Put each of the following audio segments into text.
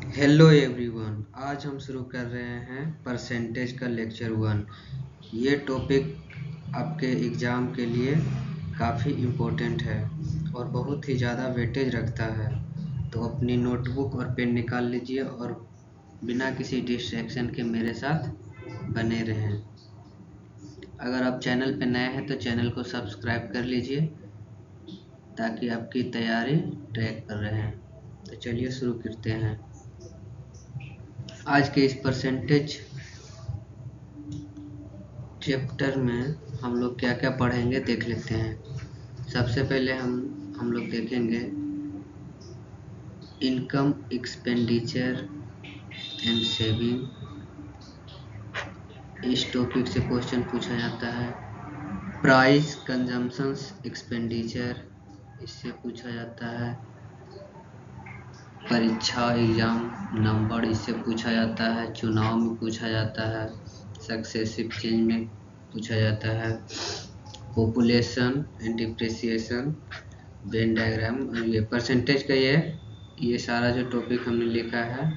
Hello everyone, आज हम शुरू कर रहे हैं परसेंटेज का लेक्चर 1। ये टॉपिक आपके एग्ज़ाम के लिए काफ़ी इम्पोर्टेंट है और बहुत ही ज़्यादा वेटेज रखता है। तो अपनी नोटबुक और पेन निकाल लीजिए और बिना किसी डिस्ट्रैक्शन के मेरे साथ बने रहें। अगर आप चैनल पर नए हैं तो चैनल को सब्सक्राइब कर लीजिए ताकि आपकी तैयारी ट्रैक पर रहे। तो चलिए शुरू करते हैं। आज के इस परसेंटेज चैप्टर में हम लोग क्या क्या पढ़ेंगे देख लेते हैं। सबसे पहले हम लोग देखेंगे इनकम, एक्सपेंडिचर एंड सेविंग। इस टॉपिक से क्वेश्चन पूछा जाता है। प्राइस, कंजम्पशंस, एक्सपेंडिचर, इससे पूछा जाता है। परीक्षा, एग्जाम, नंबर, इससे पूछा जाता है। चुनाव में पूछा जाता है। सक्सेसिव चेंज में पूछा जाता है। Population and depreciation, Venn diagram, और ये परसेंटेज का ये सारा जो टॉपिक हमने लिखा है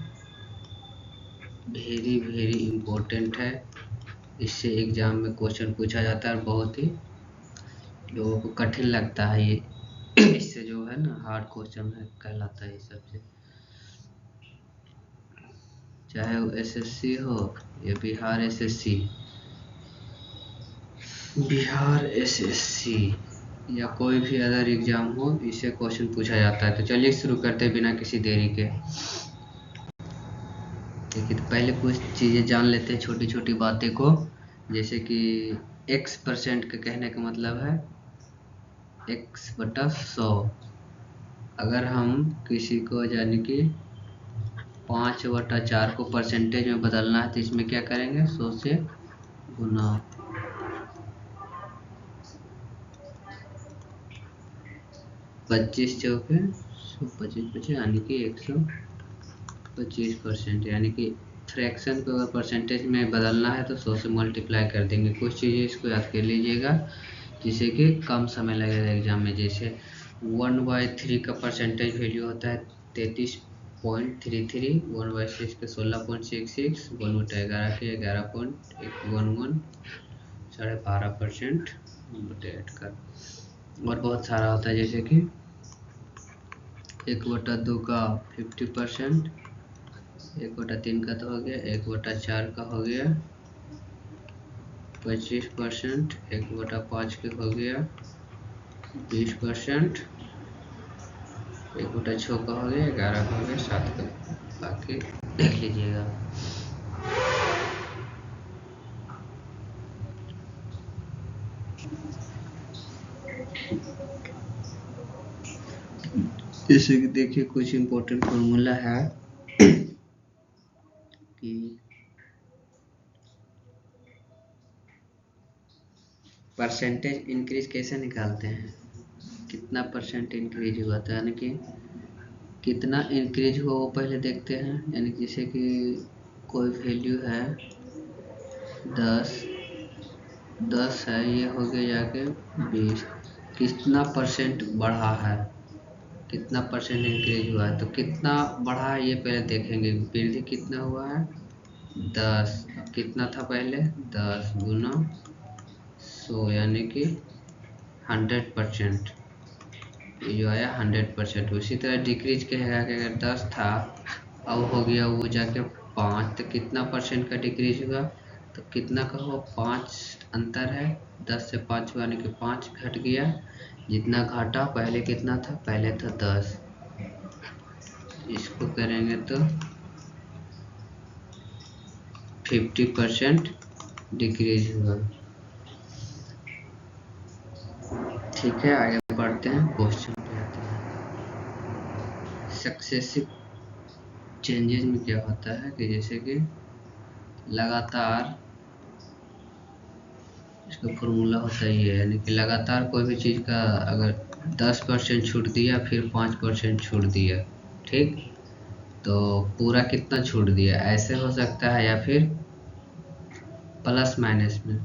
वेरी वेरी इम्पोर्टेंट है। इससे एग्जाम में क्वेश्चन पूछा जाता है और बहुत ही लोगों को कठिन लगता है ये। इससे जो है ना हार्ड क्वेश्चन है कहलाता है ये सबसे, चाहे वो एसएससी हो या बिहार एसएससी या कोई भी अदर एग्जाम हो, इससे क्वेश्चन पूछा जाता है। तो चलिए शुरू करते हैं बिना किसी देरी के। देखिए, तो पहले कुछ चीज़ें जान लेते हैं, छोटी छोटी बातें को। जैसे कि x% के कहने का मतलब है x/100। अगर हम किसी को यानी कि 5/4 को परसेंटेज में बदलना है तो इसमें क्या करेंगे, 100 से गुना। 25 चौके 125 यानी कि 125%। यानी कि फ्रैक्शन को अगर परसेंटेज में बदलना है तो 100 से मल्टीप्लाई कर देंगे। कुछ चीज़ें इसको याद कर लीजिएगा जिससे कि कम समय लगेगा एग्जाम में। जैसे 1/3 का परसेंटेज वैल्यू होता है 33.33, 1/6 का 16.66, 1/11 के 11.11, 12.5% 1/8 का। और बहुत सारा होता है जैसे कि 1/2 का 50%, 1/3 का तो हो गया, 1/4 का हो गया 25%, 1/5 के हो गया 20%, 1/6 का हो गया 11 का हो गया 7 का। बाकी देख लीजिएगा। जैसे कि देखिए कुछ इम्पोर्टेंट फॉर्मूला है कि परसेंटेज इंक्रीज कैसे निकालते हैं, कितना परसेंट इंक्रीज हुआ था, यानी कि कितना इंक्रीज हुआ वो पहले देखते हैं। यानी जैसे कि कोई वैल्यू है 10 है, ये हो गया जाके 20, कितना परसेंट बढ़ा है, कितना परसेंट इंक्रीज हुआ है। तो कितना बढ़ा है ये पहले देखेंगे। वृद्धि कितना हुआ है 10, कितना था पहले 10 गुना 100 यानी कि 100%, ये जो आया 100%। उसी तरह डिक्रीज कहेगा कि अगर 10 था अब हो गया वो जाके 5, तो कितना परसेंट का डिक्रीज हुआ, तो कितना का हुआ 5 अंतर है, 10 से 5 हुआ यानी कि 5 घट गया। जितना घटा पहले कितना था, पहले था 10, इसको करेंगे तो 50% डिक्रीज हुआ। ठीक है, आगे बढ़ते हैं, क्वेश्चन पे आते हैं। सक्सेसिव चेंजेस में क्या होता है कि जैसे कि लगातार, इसका फॉर्मूला होता ही है, यानी कि लगातार कोई भी चीज़ का अगर 10% छूट दिया फिर 5% छूट दिया, ठीक, तो पूरा कितना छूट दिया ऐसे हो सकता है, या फिर प्लस माइनस में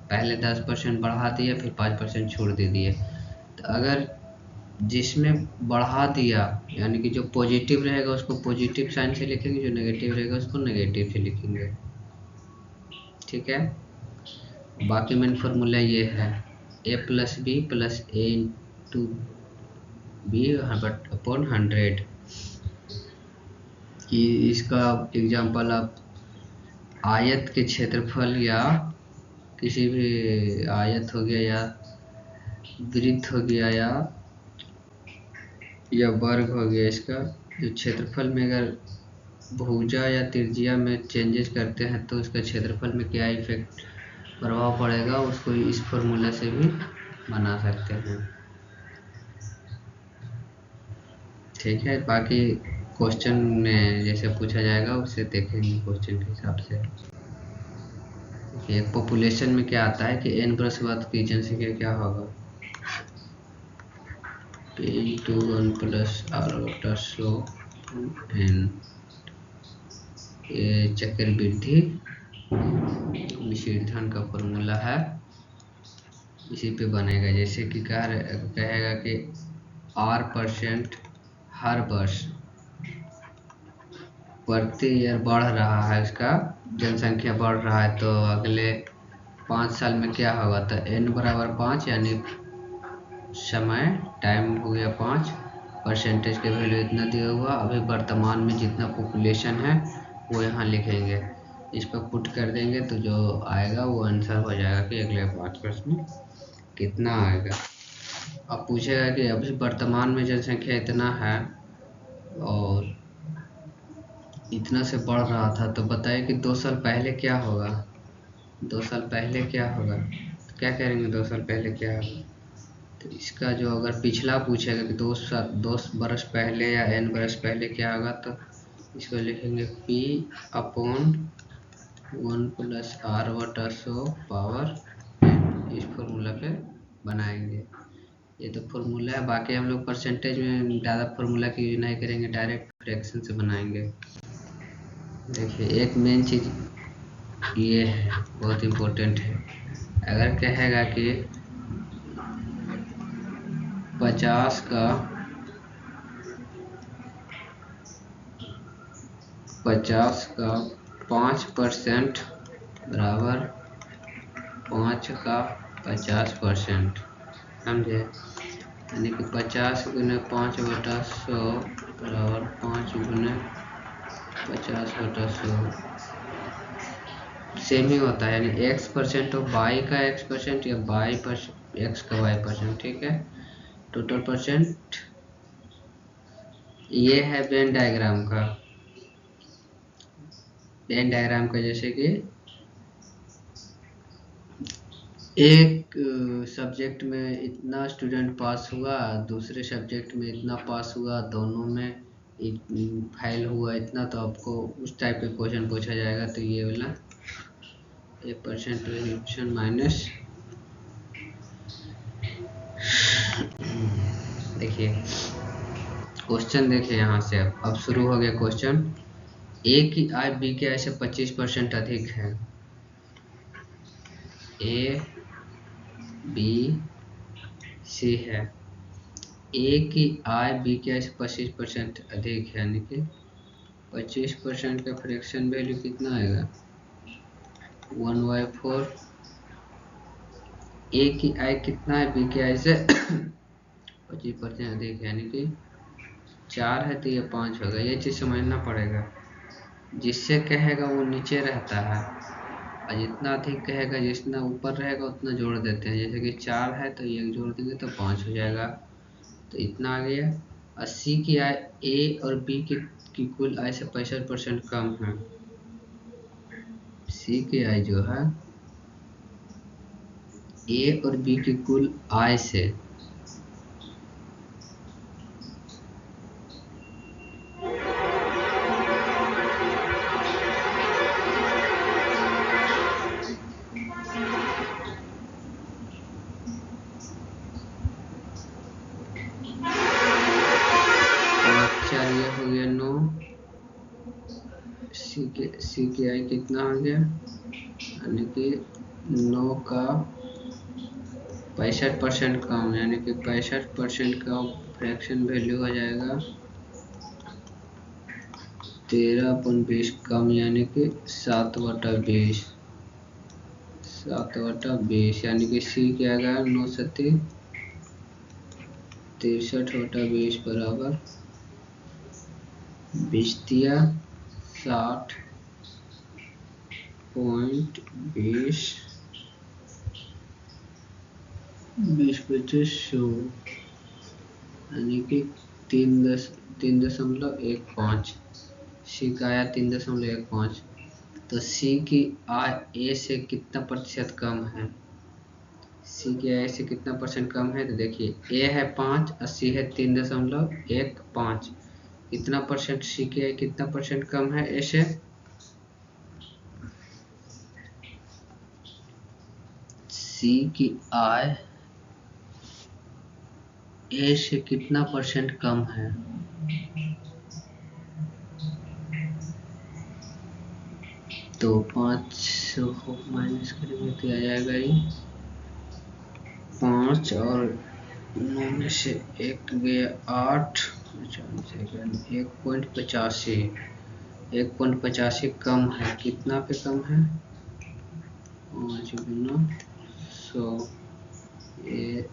पहले 10% बढ़ा दिया फिर 5% छूट दे दिए। तो अगर जिसमें बढ़ा दिया यानी कि जो पॉजिटिव रहेगा उसको पॉजिटिव साइन से लिखेंगे, जो नेगेटिव रहेगा उसको नेगेटिव से लिखेंगे। ठीक है, बाकी मेन फार्मूला ये है a plus B plus A into B upon 100। कि इसका एग्जांपल आप आयत के क्षेत्रफल या किसी भी आयत हो गया या वृत्त हो गया या वर्ग हो गया, इसका जो क्षेत्रफल में अगर भुजा या त्रिज्या में चेंजेस करते हैं तो उसका क्षेत्रफल में क्या इफेक्ट प्रभाव पड़ेगा, उसको इस फॉर्मूला से भी बना सकते हैं। ठीक है, बाकी क्वेश्चन में जैसे पूछा जाएगा उसे देखेंगे क्वेश्चन के हिसाब से। एक पॉपुलेशन में क्या आता है कि n प्लस वन की जनसंख्या क्या होगा, p इंटू 1 प्लस r बटा 100 n। ये चक्रवृद्धि विशीर्धन का फॉर्मूला है, इसी पे बनेगा। जैसे कि कहेगा कि r% हर वर्ष प्रति ईयर बढ़ रहा है, इसका जनसंख्या बढ़ रहा है, तो अगले 5 साल में क्या होगा, तो n बराबर 5 यानी समय टाइम हो गया 5, परसेंटेज के वैल्यू इतना दिया हुआ। अभी वर्तमान में जितना पॉपुलेशन है वो यहाँ लिखेंगे, इस पर पुट कर देंगे तो जो आएगा वो आंसर हो जाएगा कि अगले 5 वर्ष में कितना आएगा। अब पूछेगा कि अभी वर्तमान में जनसंख्या इतना है और इतना से बढ़ रहा था, तो बताइए कि 2 साल पहले क्या होगा। 2 साल पहले क्या होगा, तो क्या करेंगे 2 साल पहले क्या होगा, तो इसका जो अगर पिछला पूछेगा कि 2 बरस पहले या n बरस पहले क्या होगा, तो इसको लिखेंगे p अपॉन 1 प्लस r बटा 100 पावर n। इस फॉर्मूला पे बनाएंगे। ये तो फॉर्मूला है, बाकी हम लोग परसेंटेज में ज़्यादा फॉर्मूला की यूज नहीं करेंगे, डायरेक्ट फ्रैक्शन से बनाएंगे। देखिए एक मेन चीज़ ये है, बहुत इम्पोर्टेंट है। अगर कहेगा कि 50 का 5% बराबर 5 का 50%, समझे, यानी कि 50 गुने 5 बटा 100 बराबर 5 गुने 50 बटा 100 सेम ही होता है, यानी x% ऑफ y का x% या x का y%। ठीक है, टोटल परसेंट। ये है वेन डायग्राम का। वेन डायग्राम का जैसे कि एक सब्जेक्ट में इतना स्टूडेंट पास हुआ, दूसरे सब्जेक्ट में इतना पास हुआ, दोनों में फेल हुआ इतना, तो आपको उस टाइप के क्वेश्चन पूछा जाएगा। तो ये वाला % माइनस, देखिए क्वेश्चन देखिए यहाँ से अब शुरू हो गया क्वेश्चन। ए की आय बी की आय से 25% अधिक है। ए बी सी है, ए की आय बी की आय से 25% अधिक है, यानी कि 25% का फ्रैक्शन वैल्यू कितना आएगा 1/4। ए की आय कितना है बी की आय से 25% अधिक है, यानी कि 4 है तो ये 5 होगा। ये चीज़ समझना पड़ेगा, जिससे कहेगा वो नीचे रहता है और जितना अधिक कहेगा जितना ऊपर रहेगा उतना जोड़ देते हैं। जैसे कि 4 है तो ये जोड़ देंगे तो 5 हो जाएगा, तो इतना आ गया। 80 की आय ए और बी की कुल आय से 65% कम है। सी की आय जो है ए और बी की कुल आय से ये हो गया 9। सी की आई कितना हो गया, यानी कि 9 का 65% कम, यानी कि 65% का फ्रैक्शन वैल्यू हो जाएगा 13/20 कम, यानी कि 7/20, 7/20, यानी कि सी क्या आएगा 9 सत्ती 63/20 बराबर 20 60.20, 20/25, यानी कि 3.15। सी का आया 3.15। तो सी की आय ए से कितना प्रतिशत कम है? सी की आय से कितना परसेंट कम है? तो देखिए ए है 5 और सी है 3.15। कितना परसेंट सी की आय कितना परसेंट कम है ए से? सी की आय ए से कितना परसेंट कम है? तो 500 माइनस करेंगे तो आ जाएगा ये 5 और 9 में से 1 गया 8, 1.85, 1.85 कम है। कितना पे कम है? 5 गुना 100, ये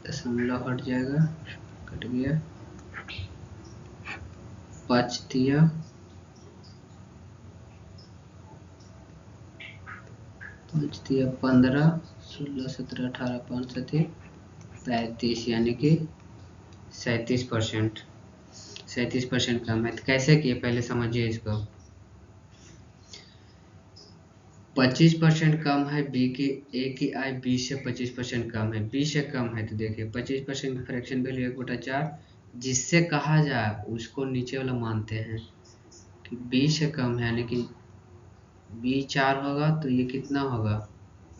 दशमलव हट जाएगा, कट गया, 5 दिया 15, 16, 17, 18, 5 35, यानी कि 37%, 37% कम है। तो कैसे किए पहले समझिए इसको। 25% कम है बी की, ए की आय बी से 25% कम है, बी से कम है। तो देखिए 25% फ्रैक्शन वैल्यू 1/4, जिससे कहा जाए उसको नीचे वाला मानते हैं कि बी से कम है, यानी कि बी 4 होगा तो ये कितना होगा?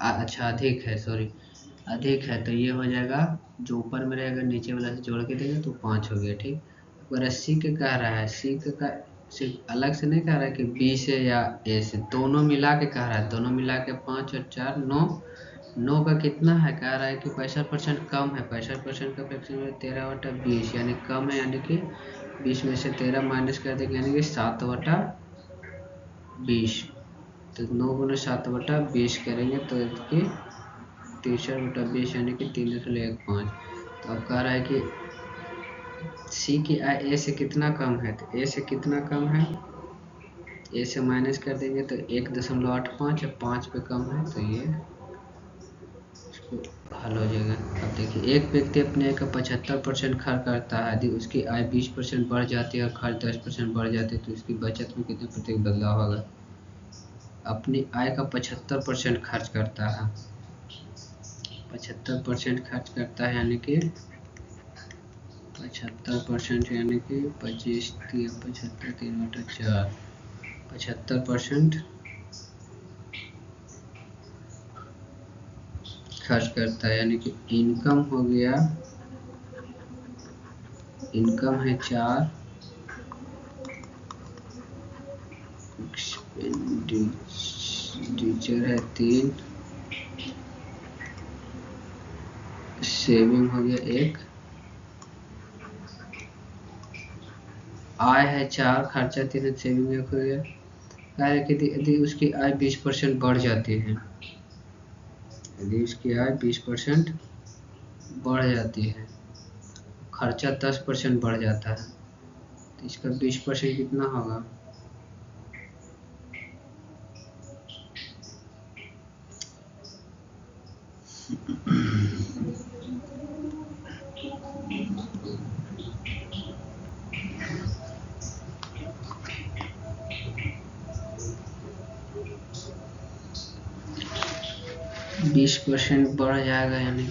अच्छा अधिक है, सॉरी अधिक है, तो ये हो जाएगा जो ऊपर में रहेगा नीचे वाला से जोड़ के देंगे तो 5 हो गया। ठीक, अगर सी के कह रहा है, सी का सिर्फ अलग से नहीं कह रहा है कि बी से या ए से, दोनों मिला के कह रहा है, दोनों मिला के 5 और 4 9, 9 का कितना है? कह रहा है कि 65% कम है। 65% का फ्रैक्शन में 13/20, यानी कम है, यानी कि 20 में से 13 माइनस कर देंगे, यानी कि 7/20। तो 9 गुना 7/20 करेंगे तो इसकी 63/20, यानी कि 3.15। तो अब कह रहा है कि सी की आय ए से कितना कम है? तो ए से कितना कम है? ए से माइनस कर देंगे तो 1.85 और 5 पे कम है, तो ये हल हो जाएगा। अब देखिए एक व्यक्ति अपने आय का 75% खर्च करता है, यदि उसकी आय 20% बढ़ जाती है और खर्च 10% बढ़ जाती है तो उसकी बचत में कितने प्रतिशत बदलाव होगा? अपनी आय का 75% खर्च करता है, 75% खर्च करता है, यानी कि 75%, यानी कि 25 75 3/4, 75% खर्च करता है, यानी कि इनकम हो गया, इनकम है 4, एक्सपेंडिचर है 3, सेविंग हो गया 1, आय है 4, खर्चा 3, सेविंग 1 हो गया। कह रहे कि यदि उसकी आय 20% बढ़ जाती है, यदि उसकी आय 20% बढ़ जाती है, खर्चा 10% बढ़ जाता है, तो इसका 20% कितना होगा? 20% बढ़ जाएगा, यानी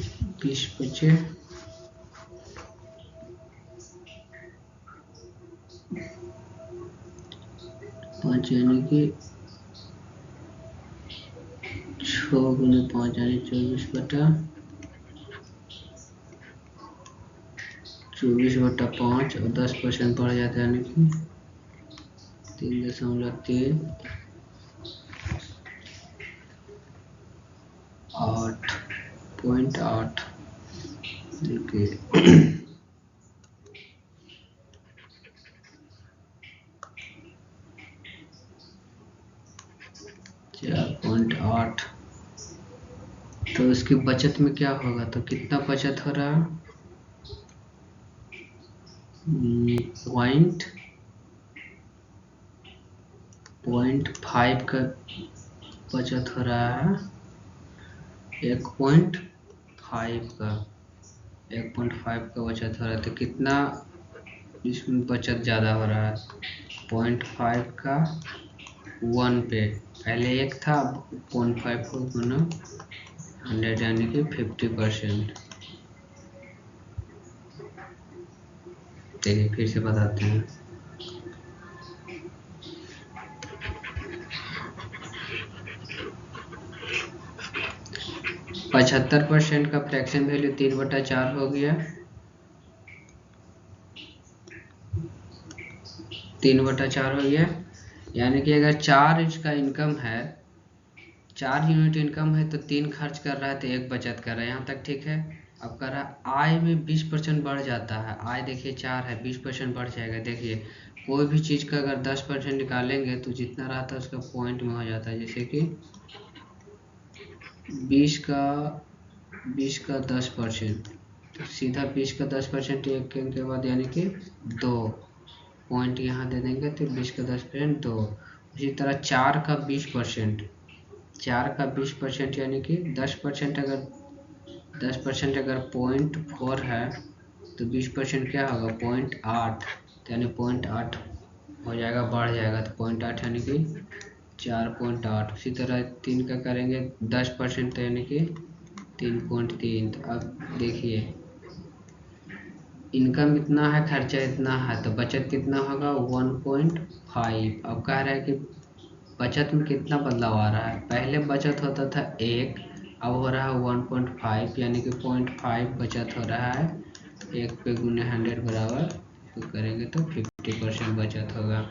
20/5, यानी कि 6 गुना 5, यानी 24/5, और 10% बढ़ जाता है, यानी कि 3.3 8.8। देखिए 4.8। तो इसकी बचत में क्या होगा, तो कितना बचत हो रहा है, 0.5 का बचत हो रहा है, 1.5 का 1.5 का बचत हो रहा है। तो कितना इसमें बचत ज़्यादा हो रहा है, 0.5 का 1 पे, पहले 1 था, अब 0.5 को गुना 100 यानी कि 50%। देखिए फिर से बताते हैं। पचहत्तर % का फ्रैक्शन वैल्यू 3/4 हो गया, 3/4 हो गया। यानी कि अगर 4 इसका इनकम है, 4 यूनिट इनकम है, तो 3 खर्च कर रहा है तो 1 बचत कर रहा है। यहाँ तक ठीक है। अब कर रहा है आय में 20% बढ़ जाता है। आय देखिए 4 है, 20% बढ़ जाएगा। देखिए कोई भी चीज़ का अगर 10% निकालेंगे तो जितना रहता है उसका पॉइंट में हो जाता है। जैसे कि 20 का 10%, तो सीधा 20 का 10% एक के बाद यानी कि 2 पॉइंट यहाँ दे देंगे, तो 20 का 10% 2। उसी तरह 4 का 20%, 4 का 20% यानी कि 10% अगर 0.4 है तो 20% क्या होगा, 0.8, यानी 0.8 हो जाएगा, बढ़ जाएगा। तो 0.8 यानी कि 4.8। उसी तरह 3 का करेंगे 10%, तो यानी कि 3.3। तो अब देखिए इनकम इतना है, खर्चा इतना है, तो बचत कितना होगा, 1.5। अब कह रहा है कि बचत में कितना बदलाव आ रहा है। पहले बचत होता था 1, अब हो रहा है 1.5, यानी कि 0.5 बचत हो रहा है। 1 पे गुने 100 बराबर तो करेंगे तो 50% बचत होगा।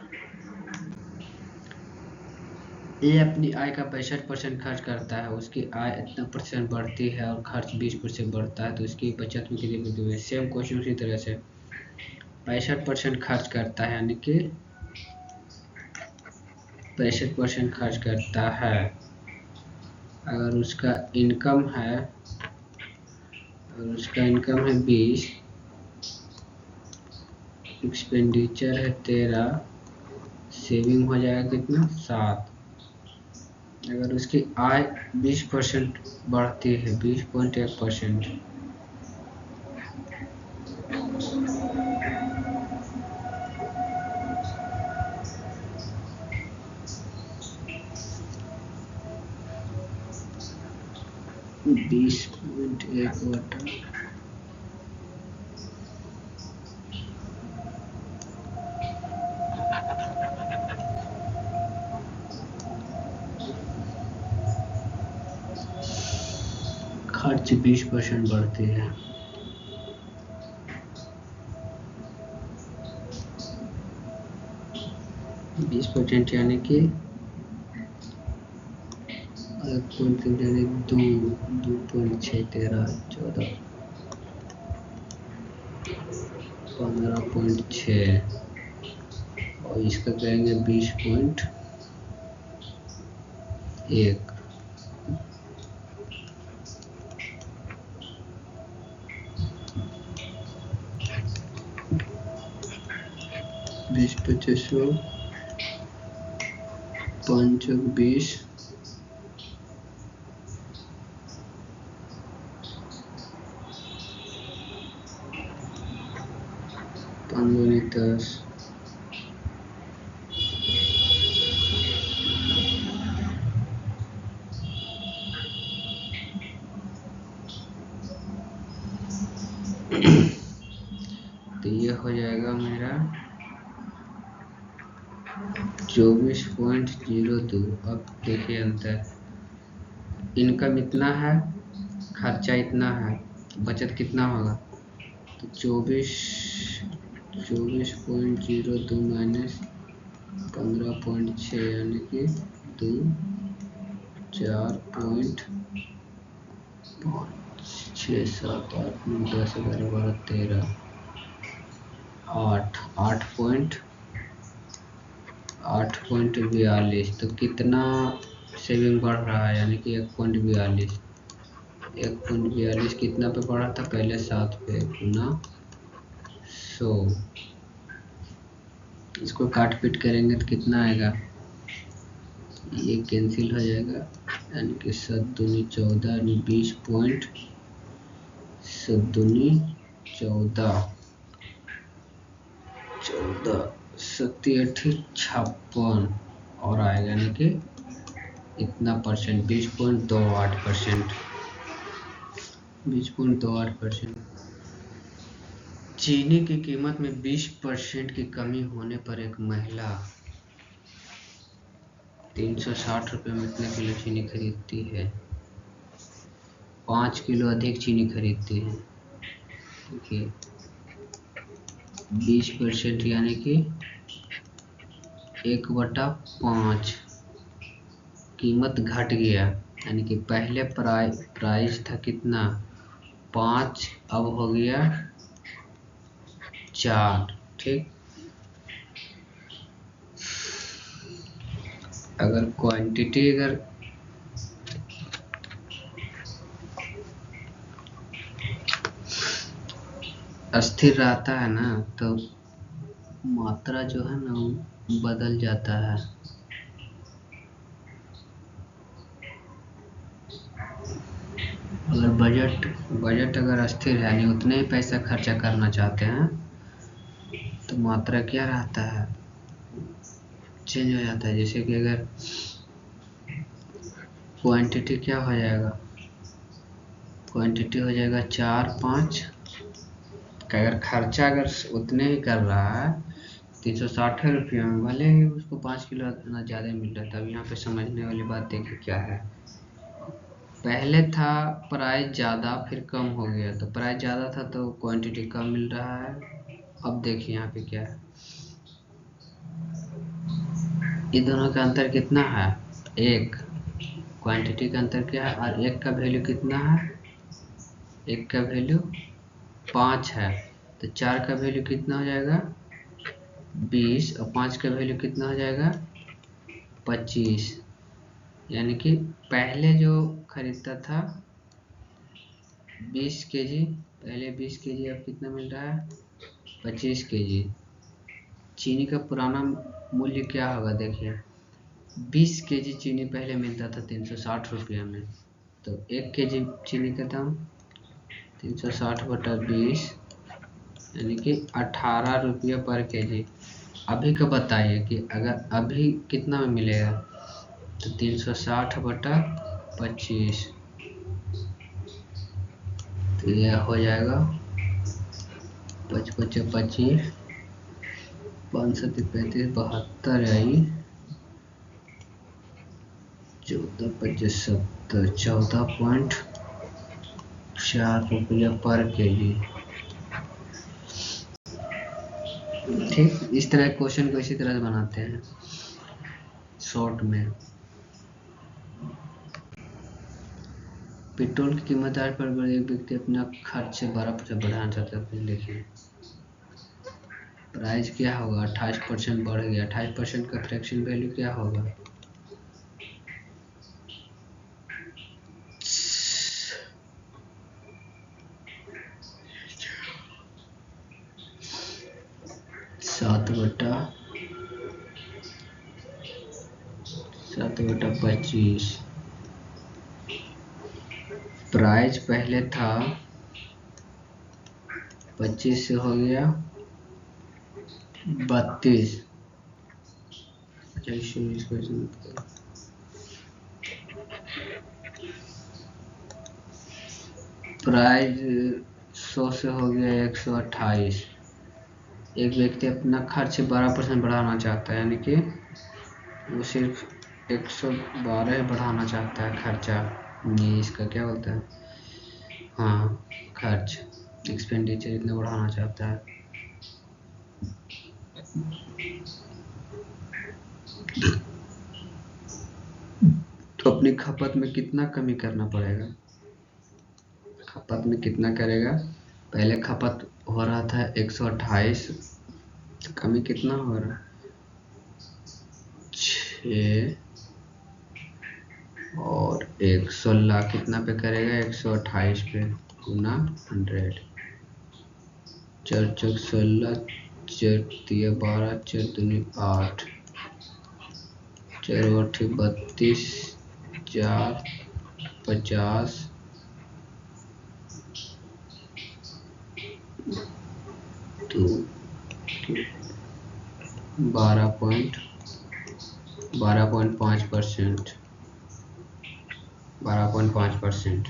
ये अपनी आय का 65% खर्च करता है, उसकी आय इतना % बढ़ती है और खर्च 20% बढ़ता है, तो उसकी बचत में कितनी वृद्धि हुई। सेम क्वेश्चन उसी तरह से 65% खर्च करता है, यानी कि 65% खर्च करता है। अगर उसका इनकम है, अगर उसका इनकम है 20, एक्सपेंडिचर है 13, सेविंग हो जाएगा कितना, 7। अगर उसकी आय 20% बढ़ती है, 20.1%, खर्च 20% बढ़ती है। बीस % यानी कि 2.6, 13, 14, 15.6, और इसका करेंगे 20.1। 20 25 5 20, 15 10, तो ये हो जाएगा मेरा 24.02। अब देखिए अंतर, इनकम इतना है, खर्चा इतना है, बचत कितना होगा, तो 24.02 माइनस 15.6 यानी कि 2, 4.6, 7, 8, 9, 10, 11, 12, 13, 8.42। तो कितना सेविंग बढ़ रहा है, यानी कि 1.42। 1.42 कितना पे बढ़ा था पहले? 7 पे, गुना 100। इसको काट पीट करेंगे तो कितना आएगा? ये कैंसिल हो जाएगा, यानी कि 7 दूनी 14, 20 पॉइंट 7 दूनी 14, 57 और आएगा, यानी कि इतना परसेंट, 20.28%। 20.28%। चीनी की कीमत में 20% की कमी होने पर एक महिला 360 रुपये में कितने किलो चीनी खरीदती है? 5 किलो अधिक चीनी खरीदती है। देखिए 20% यानी कि 1/5 कीमत घट गया, यानी कि पहले प्राइस था कितना? 5, अब हो गया 4। ठीक, अगर क्वांटिटी अस्थिर रहता है ना, तो मात्रा जो है ना वो बदल जाता है। अगर बजट अगर अस्थिर है, यानी उतने ही पैसा खर्चा करना चाहते हैं, तो मात्रा क्या रहता है? चेंज हो जाता है। जैसे कि अगर क्वांटिटी क्या हो जाएगा? क्वांटिटी हो जाएगा 4, 5। अगर खर्चा उतने ही कर रहा है 360 रुपये में, भले ही उसको 5 किलो इतना ज़्यादा मिल रहा है। तब यहाँ पे समझने वाली बात देखिए क्या है। पहले था प्राइस ज़्यादा, फिर कम हो गया, तो प्राइस ज़्यादा था तो क्वांटिटी कम मिल रहा है। अब देखिए यहाँ पे क्या है, ये दोनों का अंतर कितना है? 1। क्वांटिटी का अंतर क्या है? और 1 का वैल्यू कितना है? 1 का वैल्यू 5 है, तो 4 का वैल्यू कितना हो जाएगा? 20, और 5 का वैल्यू कितना हो जाएगा? 25। यानी कि पहले जो खरीदता था 20 केजी, पहले 20 केजी, अब कितना मिल रहा है? 25 केजी। चीनी का पुराना मूल्य क्या होगा? देखिए 20 केजी चीनी पहले मिलता था 360 रुपये में, तो 1 केजी चीनी का दाम 360/20, यानी कि 18 रुपये पर केजी। अभी का बताइए कि अगर अभी कितना में मिलेगा? तो 360/25, तो यह हो जाएगा 5×5 = 25, 5×7 = 72, आई 14×5 = 14.4 रुपया पर केजी। ठीक, इस तरह क्वेश्चन को इसी तरह से बनाते हैं शॉर्ट में। पेट्रोल की कीमत आज पर अगर एक व्यक्ति अपना खर्च से 12% बढ़ाना चाहता है, फिर देखिए प्राइस क्या होगा? 28% बढ़ गया। 28% का फ्रैक्शन वैल्यू क्या होगा? 7/25। प्राइस पहले था 25 से हो गया 32। प्राइस 100 से हो गया 128। एक व्यक्ति अपना खर्च 12% बढ़ाना चाहता है, यानी कि वो सिर्फ 112 बढ़ाना चाहता है खर्चा। ये इसका क्या बोलता है? हाँ, खर्च, एक्सपेंडिचर इतना बढ़ाना चाहता है। तो अपनी खपत में कितना कमी करना पड़ेगा? खपत में कितना करेगा? पहले खपत हो रहा था 128, कमी कितना हो रहा है? 6 और एक 16 कितना पे करेगा, 128 पे गुना 100। 4 चौक 16, 4 तिया 12, 4 दूनी 8, 4 आठ 32, 4 50, 2 12.5%। 12.5%।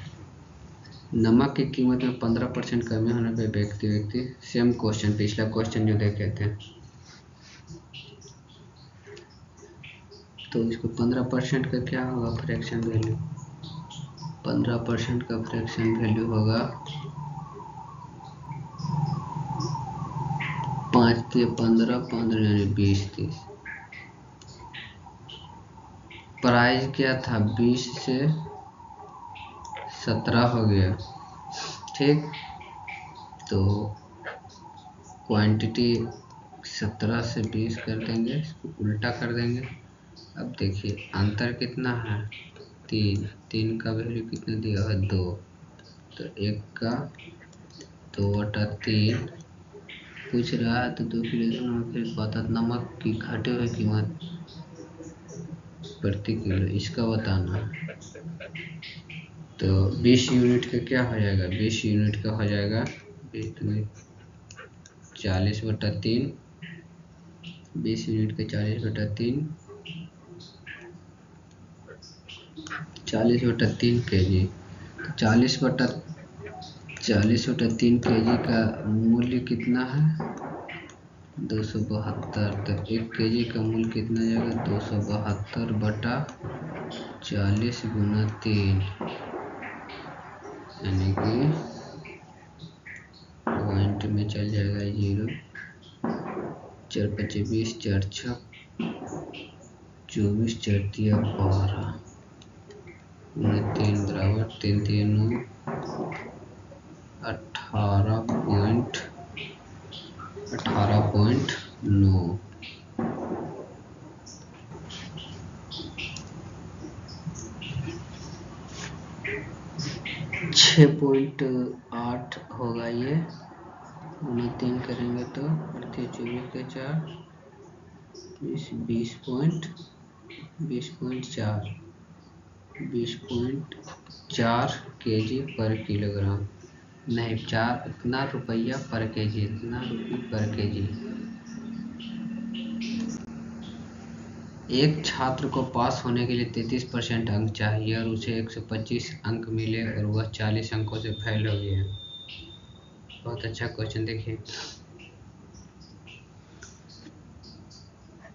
नमक की कीमत में 15% कमी होने पर व्यक्ति सेम क्वेश्चन, पिछला क्वेश्चन जो देखे थे, तो इसको 15% का क्या होगा फ्रैक्शन वैल्यू। 15% का फ्रैक्शन वैल्यू होगा 5 के 15, 15 यानी 20, 30। प्राइस क्या था, 20 से 17 हो गया, ठीक। तो क्वांटिटी 17 से 20 कर देंगे, इसको उल्टा कर देंगे। अब देखिए अंतर कितना है, 3। 3 का वैल्यू कितना दिया है, 2। तो 1 का 2/3 पूछ रहा है, तो 2 किलो नमक फिर बता नमक की घटे हुए कीमत प्रति किलो इसका बताना है। तो 20 यूनिट का क्या हो जाएगा, 20 यूनिट का हो जाएगा 40/3। 20 यूनिट का 40/3, 40/3 kg। 40/3 kg का मूल्य कितना है, 272। तो 1 kg का मूल्य कितना जाएगा, 272/40 गुना 3, यानी कि पॉइंट में चल जाएगा 0। 4 5 20, 4 6 24, 4 तिया 12, 3 बराबर 3 3 9, 18.9। 6.8 होगा ये, गुना 3 करेंगे तो 24 के 4 20.4 kg पर किलोग्राम, नहीं 4 इतना रुपया पर केजी, इतना रुपये पर केजी। एक छात्र को पास होने के लिए 33% अंक चाहिए और उसे 125 अंक मिले और वह 40 अंकों से फेल हो गया। बहुत अच्छा क्वेश्चन, देखिए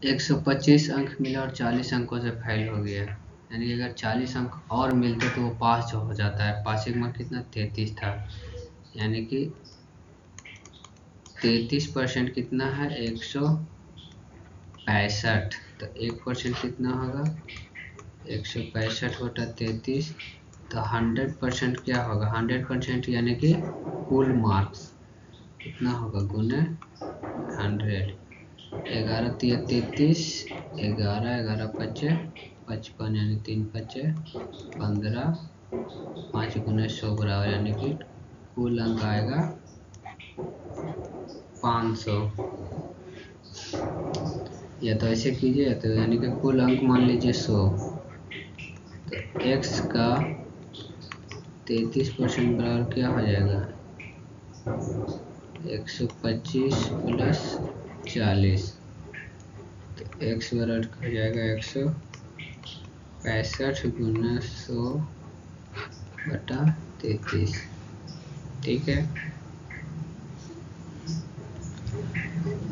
125 अंक मिला और 40 अंकों से फेल हो गया, यानी अगर 40 अंक और मिलते तो वो पास जो हो जाता है। पासिंग मार्क कितना, 33 था, यानी कि 33% कितना है, 165। तो 1% कितना होगा, 165/33। तो 100% क्या होगा, 100% यानी कि कुल मार्क्स कितना होगा, गुने 100। 11 तिया 33, 11 11 5 55, यानी 3 5 15, 5 गुने 100 बराबर, यानी कि कुल अंक आएगा 500। या तो ऐसे कीजिए, या तो यानी कि कुल अंक मान लीजिए 100। तो x का 33% बराबर क्या हो जाएगा, 125 प्लस 40। तो x बराबर हो जाएगा 165 गुना 100/33, ठीक है।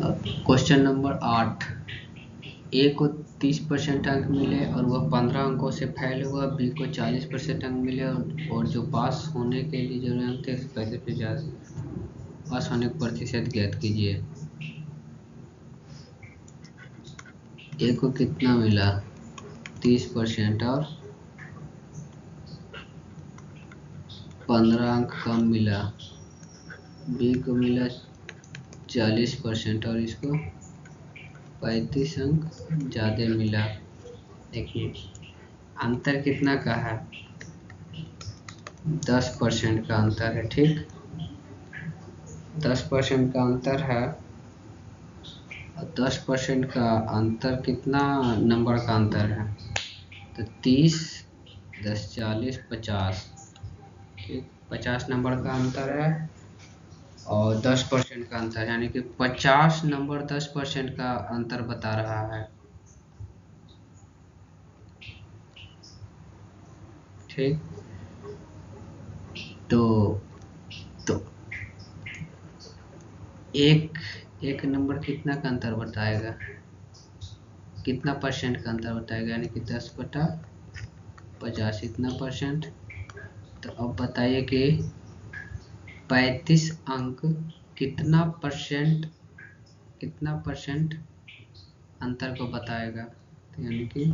अब क्वेश्चन नंबर 8, ए को 30% अंक मिले और वह 15 अंकों से फेल हुआ, बी को 40% अंक मिले और जो पास होने के लिए जो अंक थे 35%, पास होने का प्रतिशत ज्ञात कीजिए। ए को कितना मिला, 30% और 15 अंक कम मिला। बी को मिला 40% और इसको 35 अंक ज़्यादा मिला। देखिए अंतर कितना का है, 10% का अंतर है। ठीक, 10% का अंतर है। 10% का अंतर कितना नंबर का अंतर है, तो 30, 10, 40, 50। ठीक, 50 नंबर का अंतर है और 10% का अंतर, यानी कि 50 नंबर 10% का अंतर बता रहा है। ठीक, तो एक नंबर कितना का अंतर बताएगा, कितना परसेंट का अंतर बताएगा, यानी कि 10/50 इतना परसेंट। तो अब बताइए कि 35 अंक कितना परसेंट अंतर को बताएगा, तो यानी कि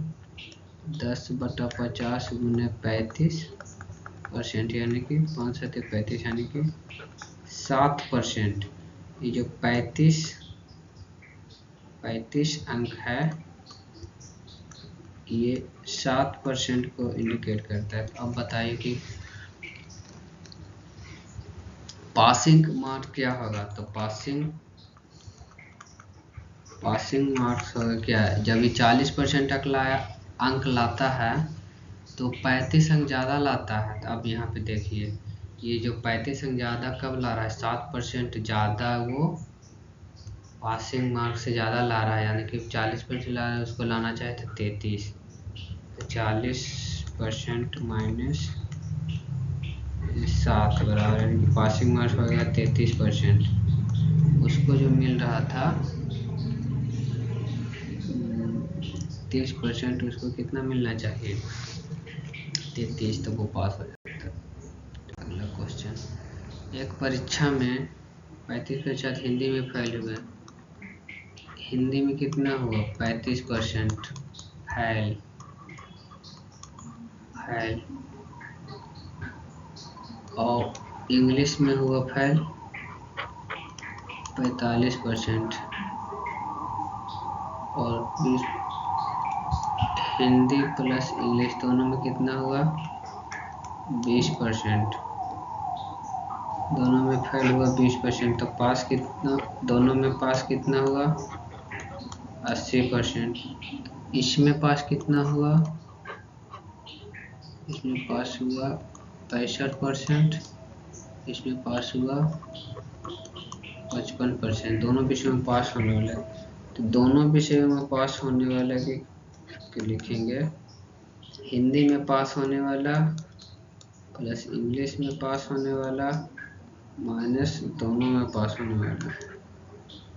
10/50 गुने 35%, यानी कि 5 से 35, यानी कि 7%। ये जो 35 अंक है, ये 7% को इंडिकेट करता है। अब बताइए कि पासिंग मार्क क्या होगा, तो पासिंग मार्क्स होगा क्या है, जब ये 40% अंक लाता है तो 35 अंक ज़्यादा लाता है। तो अब यहाँ पे देखिए, ये जो 35 अंक ज़्यादा कब ला रहा है, 7% ज़्यादा वो पासिंग मार्क से ज़्यादा ला रहा है, यानी कि 40% ला रहा है, उसको लाना चाहे तो 33। तो 40% माइनस 7 बराबर, यानी कि पासिंग मार्क्स हो गया 33%। उसको जो मिल रहा था 30%, उसको कितना मिलना चाहिए, 33, तो वो पास हो जाता। अगला क्वेश्चन, एक परीक्षा में 35% हिंदी में फेल हुए, हिंदी में कितना हुआ, 35% फेल। और इंग्लिश में हुआ फेल 45%, और हिंदी प्लस इंग्लिश दोनों में कितना हुआ, 20%। दोनों में फेल हुआ 20%, तो पास कितना, दोनों में पास कितना हुआ, 80%। इसमें पास कितना हुआ, इसमें पास हुआ 65%, इसमें पास हुआ 55%। दोनों विषयों में पास होने वाले, तो दोनों विषयों में पास होने वाला के लिखेंगे, हिंदी में पास होने वाला प्लस इंग्लिश में पास होने वाला माइनस दोनों में पास होने वाला।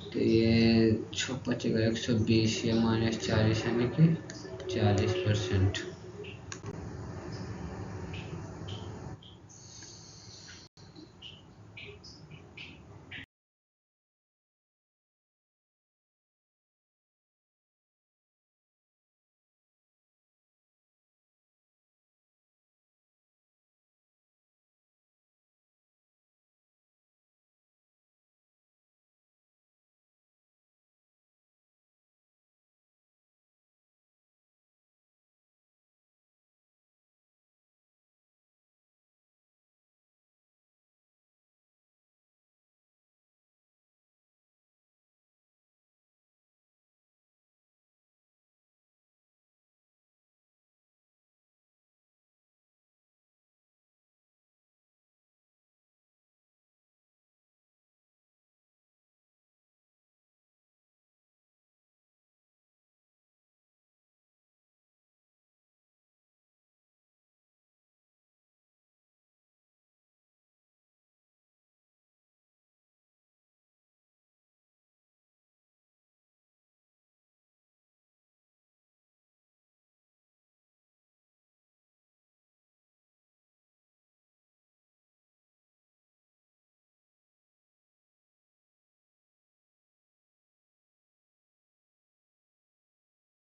तो ये बचेगा 120 या -40, यानी कि 40%।